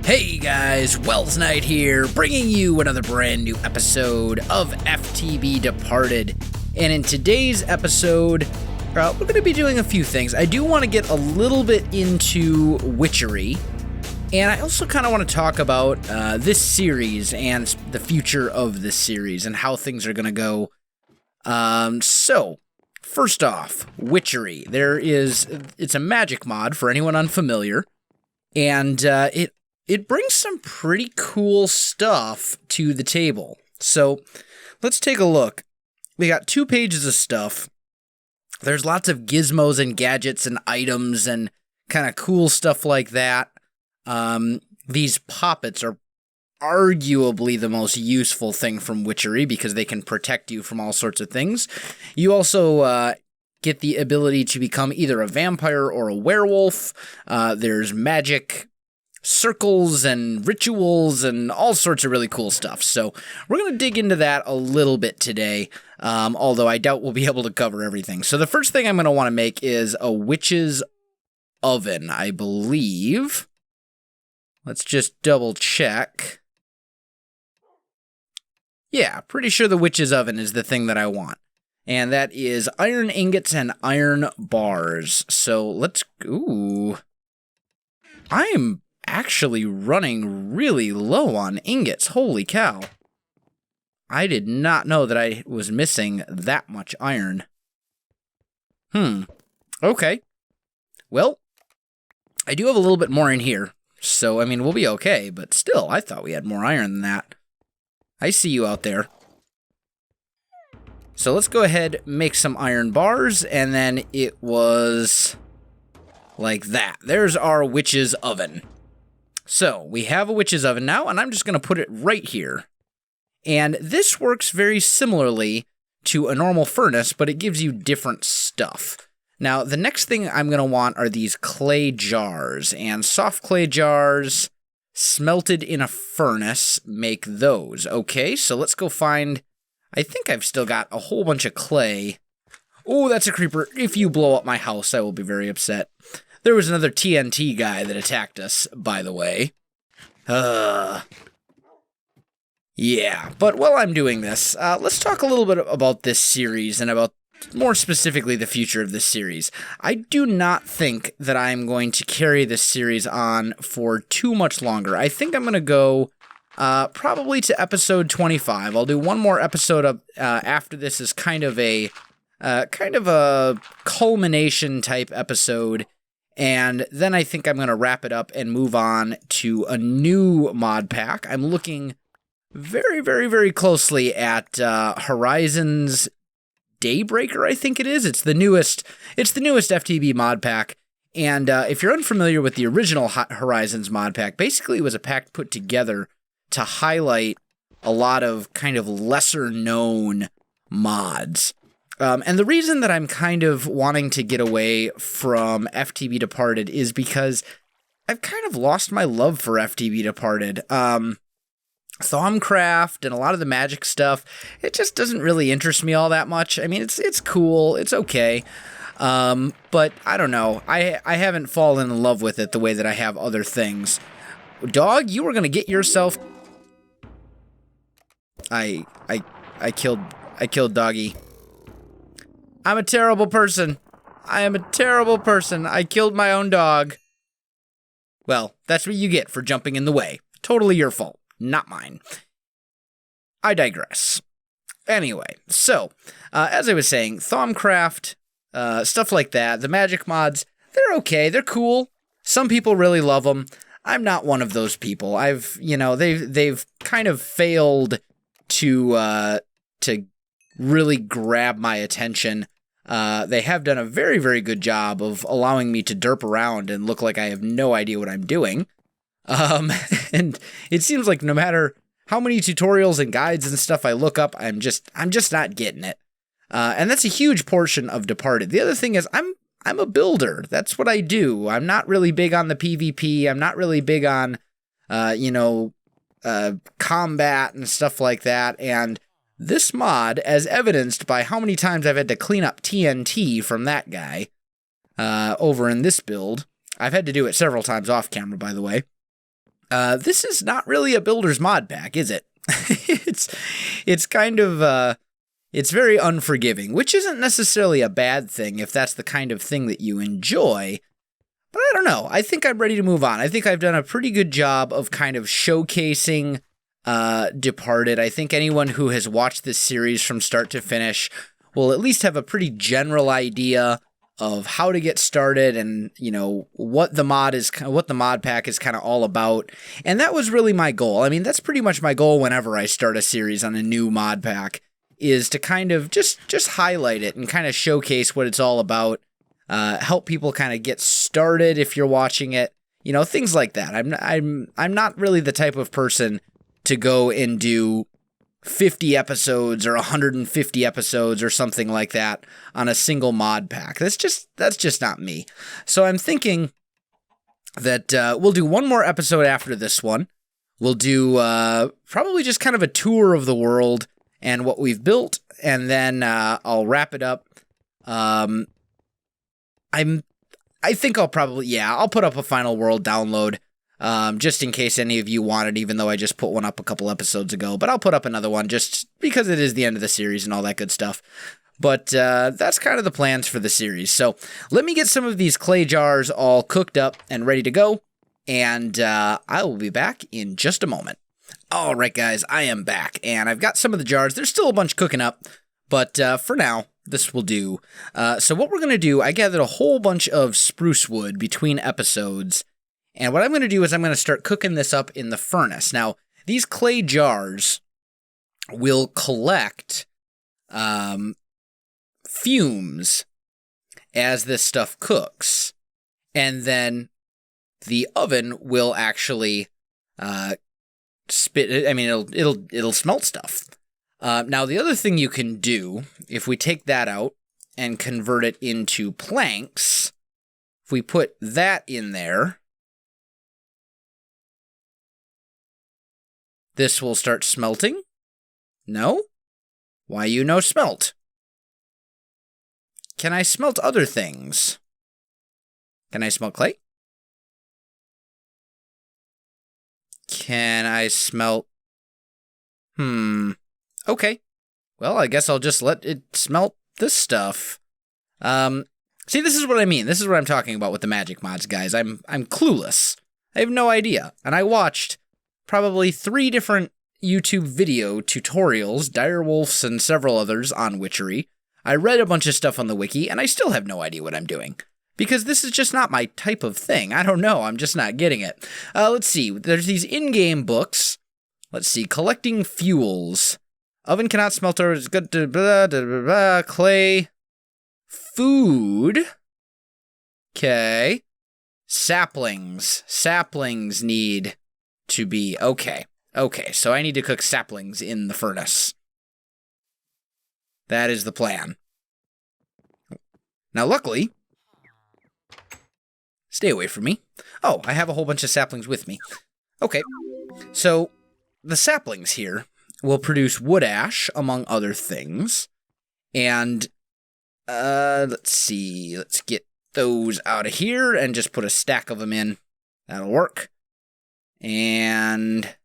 Hey guys, Welsknight here, bringing you another brand new episode of FTB Departed. And in today's episode, we're going to be doing a few things. I do want to get a little bit into Witchery, and I also kind of want to talk about this series and the future of this series and how things are going to go. So, first off, Witchery. It's a magic mod for anyone unfamiliar, and it brings some pretty cool stuff to the table. So let's take a look. We got 2 pages of stuff. There's lots of gizmos and gadgets and items and kind of cool stuff like that. These poppets are arguably the most useful thing from Witchery because they can protect you from all sorts of things. You also get the ability to become either a vampire or a werewolf. There's magic circles and rituals and all sorts of really cool stuff. So we're going to dig into that a little bit today, although I doubt we'll be able to cover everything. So the first thing I'm going to want to make is a witch's oven, I believe. Let's just double check. Yeah, pretty sure the witch's oven is the thing that I want. And that is iron ingots and iron bars. So let's... Ooh. I'm actually running really low on ingots. Holy cow. I did not know that I was missing that much iron. Okay. Well, I do have a little bit more in here, so, I mean, we'll be okay, but still, I thought we had more iron than that. I see you out there. So let's go ahead, make some iron bars, and then it was like that. There's our witch's oven. So, we have a witch's oven now, and I'm just going to put it right here. And this works very similarly to a normal furnace, but it gives you different stuff. Now, the next thing I'm going to want are these clay jars, and soft clay jars smelted in a furnace make those. Okay, so let's go find... I think I've still got a whole bunch of clay. Oh, that's a creeper. If you blow up my house, I will be very upset. There was another TNT guy that attacked us, by the way. Yeah, but while I'm doing this, let's talk a little bit about this series and about, more specifically, the future of this series. I do not think that I'm going to carry this series on for too much longer. I think I'm going to go probably to episode 25. I'll do one more episode of, after this is kind of a culmination type episode. And then I think I'm going to wrap it up and move on to a new mod pack. I'm looking very, very, very closely at Horizons Daybreaker, I think it is. It's the newest FTB mod pack. And if you're unfamiliar with the original Horizons mod pack, basically it was a pack put together to highlight a lot of kind of lesser known mods. And the reason that I'm kind of wanting to get away from FTB Departed is because I've kind of lost my love for FTB Departed. Thaumcraft and a lot of the magic stuff, it just doesn't really interest me all that much. I mean, it's cool, it's okay. But I don't know. I haven't fallen in love with it the way that I have other things. Dog, you were gonna get yourself... I killed Doggy. I'm a terrible person. I am a terrible person. I killed my own dog. Well, that's what you get for jumping in the way. Totally your fault, not mine. I digress. Anyway, so, as I was saying, Thaumcraft, stuff like that, the magic mods, they're okay, they're cool. Some people really love them. I'm not one of those people. They've kind of failed to really grab my attention. They have done a very, very good job of allowing me to derp around and look like I have no idea what I'm doing. And it seems like no matter how many tutorials and guides and stuff I look up, I'm just not getting it. And that's a huge portion of Departed. The other thing is I'm a builder. That's what I do. I'm not really big on the PvP. I'm not really big on, combat and stuff like that. And this mod, as evidenced by how many times I've had to clean up TNT from that guy, over in this build, I've had to do it several times off camera, by the way. This is not really a builder's mod pack, is it? it's kind of, it's very unforgiving, which isn't necessarily a bad thing if that's the kind of thing that you enjoy. But I don't know. I think I'm ready to move on. I think I've done a pretty good job of kind of showcasing Departed. I think anyone who has watched this series from start to finish will at least have a pretty general idea of how to get started and, you know, what the mod pack is kind of all about. And that was really my goal. I mean, that's pretty much my goal whenever I start a series on a new mod pack, is to kind of just highlight it and kind of showcase what it's all about. Help people kind of get started if you're watching it, you know, things like that. I'm not really the type of person to go and do 50 episodes or 150 episodes or something like that on a single mod pack. That's just not me. So I'm thinking that we'll do one more episode after this one. We'll do probably just kind of a tour of the world and what we've built, and then I'll wrap it up. I think I'll probably, I'll put up a final world download, just in case any of you want it, even though I just put one up a couple episodes ago. But I'll put up another one just because it is the end of the series and all that good stuff. But that's kind of the plans for the series. So let me get some of these clay jars all cooked up and ready to go, and I will be back in just a moment. All right, guys, I am back, and I've got some of the jars. There's still a bunch cooking up, but for now, this will do. So what we're going to do, I gathered a whole bunch of spruce wood between episodes, and what I'm going to do is I'm going to start cooking this up in the furnace. Now, these clay jars will collect fumes as this stuff cooks, and then the oven will actually spit. I mean, it'll smelt stuff. Now, the other thing you can do, if we take that out and convert it into planks, if we put that in there, this will start smelting. No? Why you no smelt? Can I smelt other things? Can I smelt clay? Can I smelt... Okay. Well, I guess I'll just let it smelt this stuff. See, this is what I mean. This is what I'm talking about with the magic mods, guys. I'm clueless. I have no idea. And I watched probably 3 different YouTube video tutorials, Direwolf's and several others on Witchery. I read a bunch of stuff on the wiki, and I still have no idea what I'm doing. Because this is just not my type of thing. I don't know. I'm just not getting it. Let's see. There's these in-game books. Let's see. Collecting fuels. Oven cannot smelt or is good to blah, blah, blah, blah. Clay. Food. Okay. Saplings. Saplings need to be... Okay. Okay, so I need to cook saplings in the furnace. That is the plan. Now, luckily... Stay away from me. Oh, I have a whole bunch of saplings with me. Okay, so the saplings here will produce wood ash, among other things. And, let's see. Let's get those out of here and just put a stack of them in. That'll work. And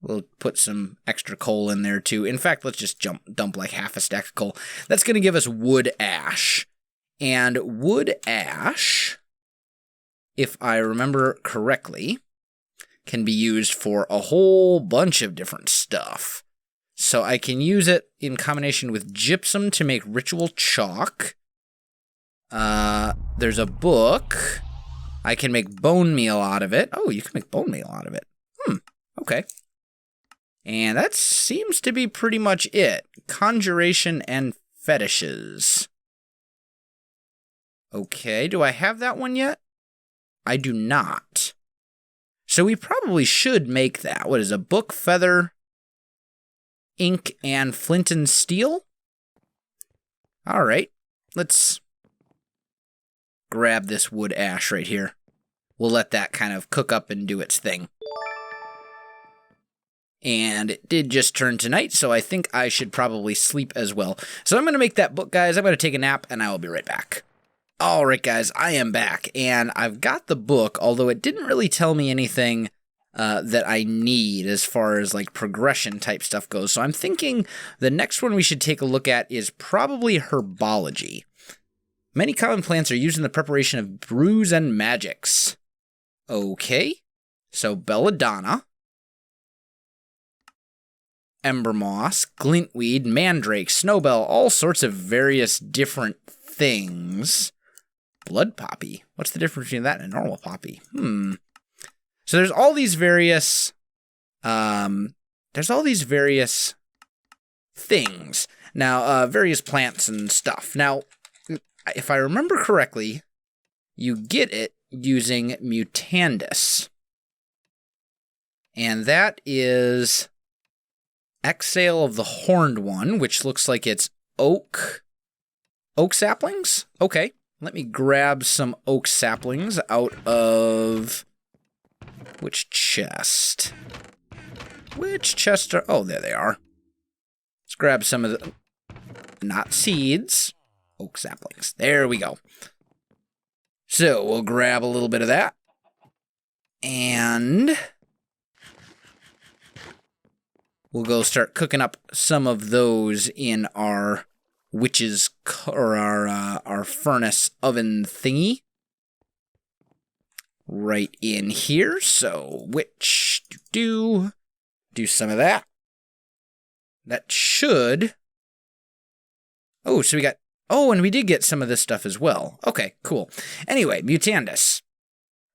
we'll put some extra coal in there, too. In fact, let's just dump like half a stack of coal. That's going to give us wood ash. And wood ash, if I remember correctly, can be used for a whole bunch of different stuff. So I can use it in combination with gypsum to make ritual chalk. There's a book. I can make bone meal out of it. Oh, you can make bone meal out of it. Okay. And that seems to be pretty much it. Conjuration and fetishes. Okay, do I have that one yet? I do not. So we probably should make that. What is a book, feather, ink, and flint and steel? All right, let's grab this wood ash right here. We'll let that kind of cook up and do its thing. And it did just turn to night, so I think I should probably sleep as well. So I'm going to make that book, guys. I'm going to take a nap, and I will be right back. Alright guys, I am back, and I've got the book, although it didn't really tell me anything that I need as far as like progression type stuff goes, so I'm thinking the next one we should take a look at is probably herbology. Many common plants are used in the preparation of brews and magics. Okay, so belladonna, ember moss, glintweed, mandrake, snowbell, all sorts of various different things. Blood poppy. What's the difference between that and a normal poppy? So there's all these various things. Now, various plants and stuff. Now, if I remember correctly, you get it using mutandis. And that is exhale of the horned one, which looks like it's oak saplings? Okay. Let me grab some oak saplings out of... Which chest? Which chest are... Oh, there they are. Let's grab some of the... Not seeds. Oak saplings. There we go. So, we'll grab a little bit of that. And... we'll go start cooking up some of those in our... witch's, or our furnace oven thingy. Right in here, so witch, do some of that. That should... Oh, so we got... Oh, and we did get some of this stuff as well. Okay, cool. Anyway, mutandis.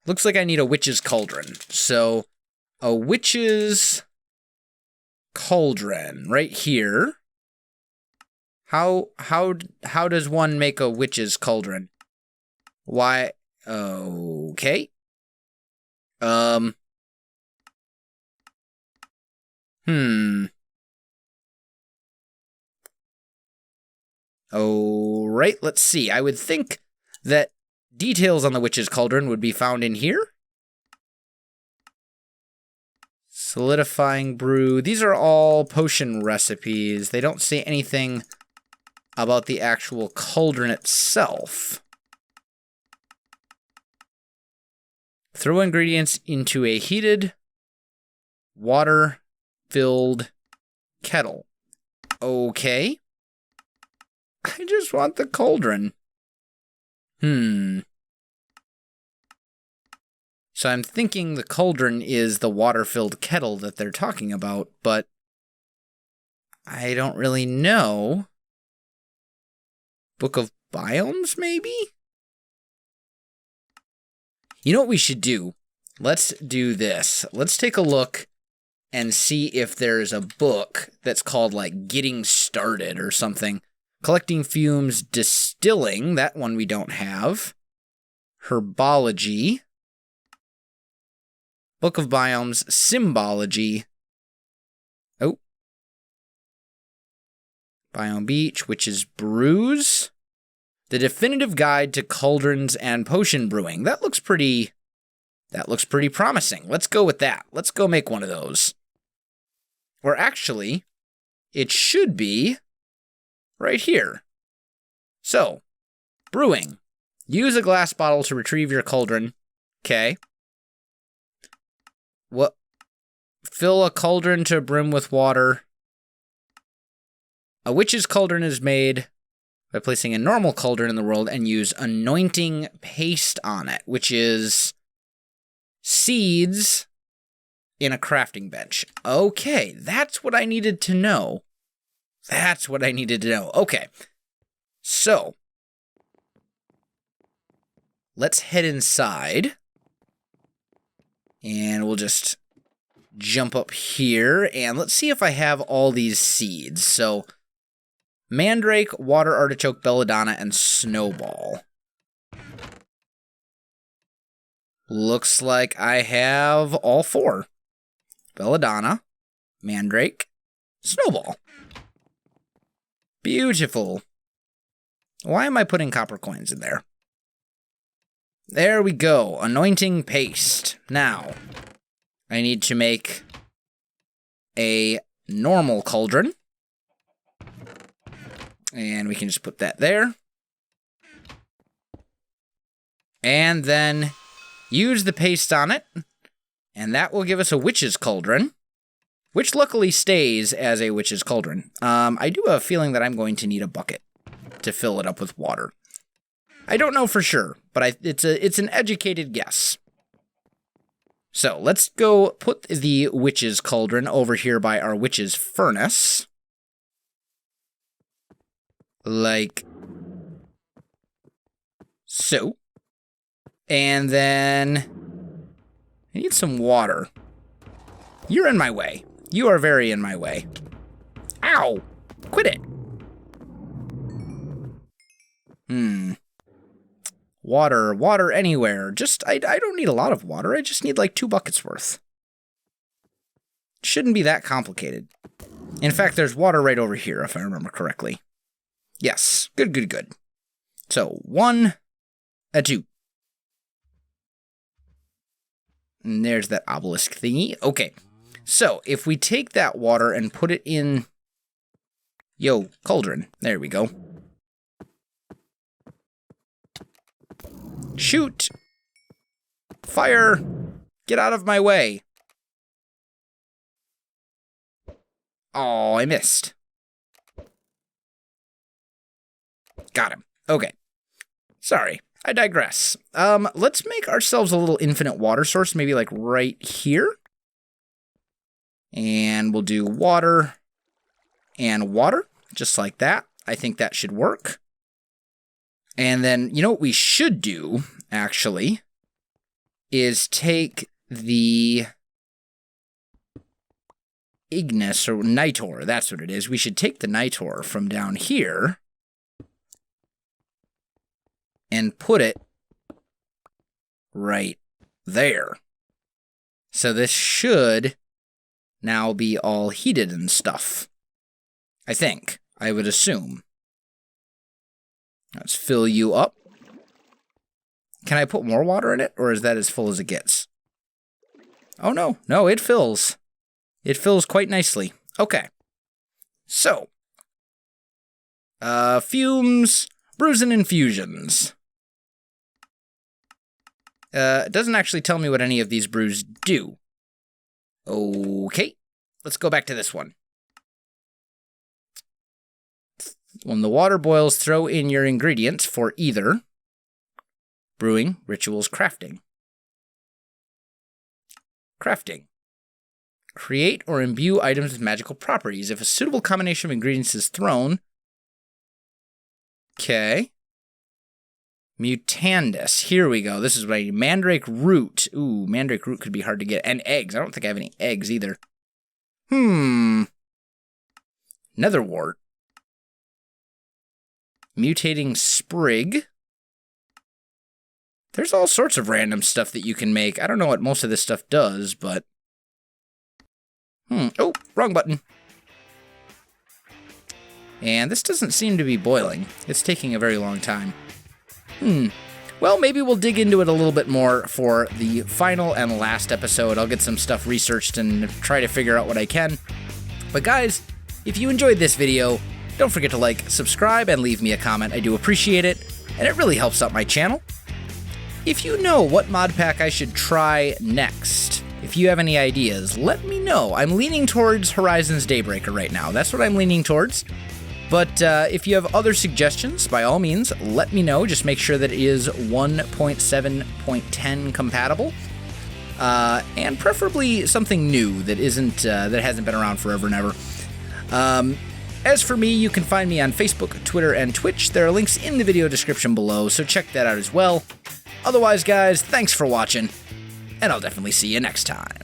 Looks like I need a witch's cauldron. So, a witch's cauldron right here. How does one make a witch's cauldron? Why? Okay. Alright, let's see. I would think that details on the witch's cauldron would be found in here. Solidifying brew. These are all potion recipes. They don't say anything about the actual cauldron itself. Throw ingredients into a heated, water-filled kettle. Okay. I just want the cauldron. So I'm thinking the cauldron is the water-filled kettle that they're talking about, but I don't really know. Book of Biomes, maybe? You know what we should do? Let's do this. Let's take a look and see if there's a book that's called, like, Getting Started or something. Collecting Fumes, Distilling. That one we don't have. Herbology. Book of Biomes, Symbology. Oh. Biome Beach, which is Brews. The Definitive Guide to Cauldrons and Potion Brewing. That looks pretty promising. Let's go with that. Let's go make one of those. Or actually, it should be right here. So, brewing. Use a glass bottle to retrieve your cauldron. Okay. What? Fill a cauldron to brim with water. A witch's cauldron is made by placing a normal cauldron in the world and use anointing paste on it, which is seeds in a crafting bench. Okay, that's what I needed to know. That's what I needed to know. Okay, so let's head inside, and we'll just jump up here, and let's see if I have all these seeds. So, mandrake, water artichoke, belladonna, and snowball. Looks like I have all four. Belladonna, mandrake, snowball. Beautiful. Why am I putting copper coins in there? There we go. Anointing paste. Now, I need to make a normal cauldron. And we can just put that there. And then use the paste on it, and that will give us a witch's cauldron, which luckily stays as a witch's cauldron. I do have a feeling that I'm going to need a bucket to fill it up with water. I don't know for sure, but it's an educated guess. So let's go put the witch's cauldron over here by our witch's furnace. Like so. And then I need some water. You're in my way. You are very in my way. Ow! Quit it! Water anywhere. I don't need a lot of water. I just need like 2 buckets worth. Shouldn't be that complicated. In fact, there's water right over here, if I remember correctly. Yes. Good. So, 1, 2. And there's that obelisk thingy. Okay. So, if we take that water and put it in... Yo, cauldron. There we go. Shoot! Fire! Get out of my way! Oh, I missed. Got him. Okay. Sorry, I digress. Let's make ourselves a little infinite water source, maybe like right here. And we'll do water and water, just like that. I think that should work. And then, you know what we should do, actually, is take the Ignis, or Nitor, that's what it is. We should take the Nitor from down here and put it right there. So this should now be all heated and stuff. I think. I would assume. Let's fill you up. Can I put more water in it, or is that as full as it gets? Oh, no. No, it fills. It fills quite nicely. Okay. So. Fumes, brews, and infusions. It doesn't actually tell me what any of these brews do. Okay. Let's go back to this one. When the water boils, throw in your ingredients for either brewing, rituals, crafting. Crafting. Create or imbue items with magical properties. If a suitable combination of ingredients is thrown... Okay. Mutandis. Here we go. This is what I need. Mandrake root. Ooh, mandrake root could be hard to get. And eggs. I don't think I have any eggs either. Netherwort. Mutating sprig. There's all sorts of random stuff that you can make. I don't know what most of this stuff does, but... Oh, wrong button. And this doesn't seem to be boiling. It's taking a very long time. Well, maybe we'll dig into it a little bit more for the final and last episode. I'll get some stuff researched and try to figure out what I can. But guys, if you enjoyed this video, don't forget to like, subscribe, and leave me a comment. I do appreciate it, and it really helps out my channel. If you know what mod pack I should try next, if you have any ideas, let me know. I'm leaning towards Horizons Daybreaker right now. That's what I'm leaning towards. But if you have other suggestions, by all means, let me know. Just make sure that it is 1.7.10 compatible. And preferably something new that hasn't been around forever and ever. As for me, you can find me on Facebook, Twitter, and Twitch. There are links in the video description below, so check that out as well. Otherwise, guys, thanks for watching, and I'll definitely see you next time.